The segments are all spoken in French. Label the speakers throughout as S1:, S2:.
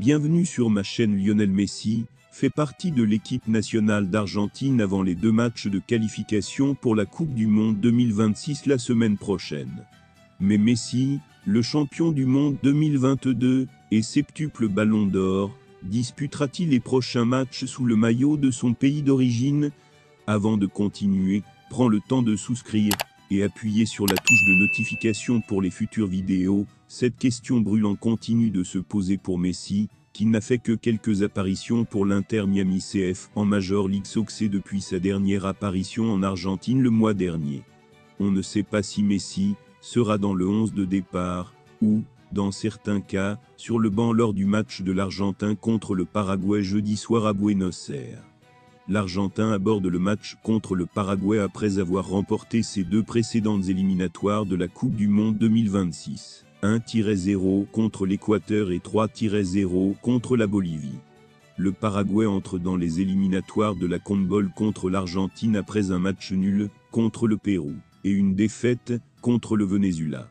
S1: Bienvenue sur ma chaîne. Lionel Messi fait partie de l'équipe nationale d'Argentine avant les 2 matchs de qualification pour la Coupe du Monde 2026 la semaine prochaine. Mais Messi, le champion du monde 2022 et septuple Ballon d'Or, disputera-t-il les prochains matchs sous le maillot de son pays d'origine? Avant de continuer, prends le temps de souscrire et appuyer sur la touche de notification pour les futures vidéos. Cette question brûlante continue de se poser pour Messi, qui n'a fait que quelques apparitions pour l'Inter Miami CF en Major League Soccer depuis sa dernière apparition en Argentine le mois dernier. On ne sait pas si Messi sera dans le 11 de départ, ou, dans certains cas, sur le banc lors du match de l'Argentin contre le Paraguay jeudi soir à Buenos Aires. L'Argentin aborde le match contre le Paraguay après avoir remporté ses 2 précédentes éliminatoires de la Coupe du Monde 2026, 1-0 contre l'Équateur et 3-0 contre la Bolivie. Le Paraguay entre dans les éliminatoires de la CONMEBOL contre l'Argentine après un match nul contre le Pérou et une défaite contre le Venezuela.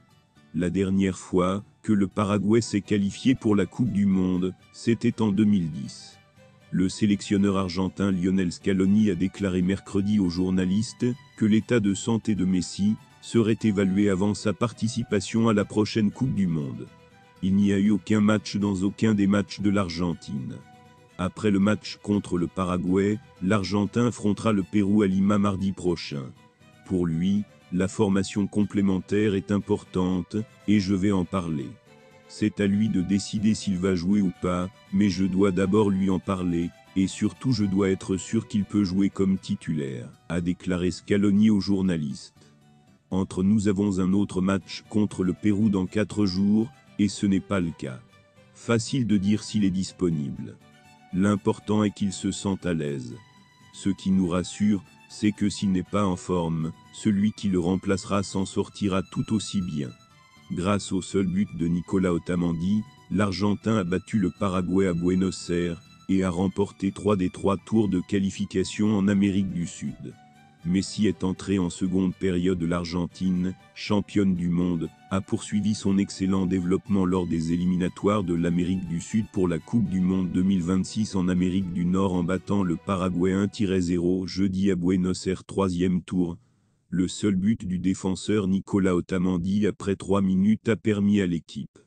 S1: La dernière fois que le Paraguay s'est qualifié pour la Coupe du Monde, c'était en 2010. Le sélectionneur argentin Lionel Scaloni a déclaré mercredi aux journalistes que l'état de santé de Messi serait évalué avant sa participation à la prochaine Coupe du Monde. Il n'y a eu aucun match dans aucun des matchs de l'Argentine. Après le match contre le Paraguay, l'Argentin affrontera le Pérou à Lima mardi prochain. Pour lui, la formation complémentaire est importante, et je vais en parler. C'est à lui de décider s'il va jouer ou pas, mais je dois d'abord lui en parler, et surtout je dois être sûr qu'il peut jouer comme titulaire, a déclaré Scaloni aux journalistes. Nous avons un autre match contre le Pérou dans 4 jours, et ce n'est pas le cas. Facile de dire s'il est disponible. L'important est qu'il se sente à l'aise. Ce qui nous rassure, c'est que s'il n'est pas en forme, celui qui le remplacera s'en sortira tout aussi bien. Grâce au seul but de Nicolas Otamendi, l'Argentin a battu le Paraguay à Buenos Aires et a remporté 3 des 3 tours de qualification en Amérique du Sud. Messi est entré en seconde période. L'Argentine, championne du monde, a poursuivi son excellent développement lors des éliminatoires de l'Amérique du Sud pour la Coupe du Monde 2026 en Amérique du Nord en battant le Paraguay 1-0 jeudi à Buenos Aires 3e tour. Le seul but du défenseur Nicolas Otamendi après 3 minutes a permis à l'équipe.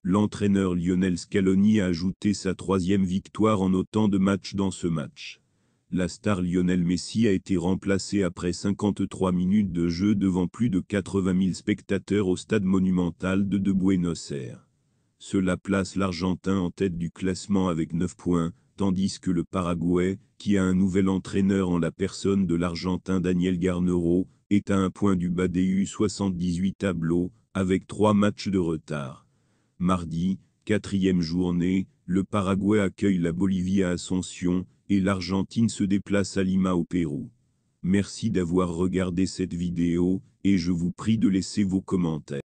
S1: L'entraîneur Lionel Scaloni a ajouté sa 3e victoire en autant de matchs dans ce match. La star Lionel Messi a été remplacé après 53 minutes de jeu devant plus de 80 000 spectateurs au stade monumental de Buenos Aires. Cela place l'Argentin en tête du classement avec 9 points, tandis que le Paraguay, qui a un nouvel entraîneur en la personne de l'Argentin Daniel Garnero, est à 1 point du bas des U78 tableaux, avec 3 matchs de retard. Mardi, 4e journée, le Paraguay accueille la Bolivie à Asunción, et l'Argentine se déplace à Lima au Pérou. Merci d'avoir regardé cette vidéo, et je vous prie de laisser vos commentaires.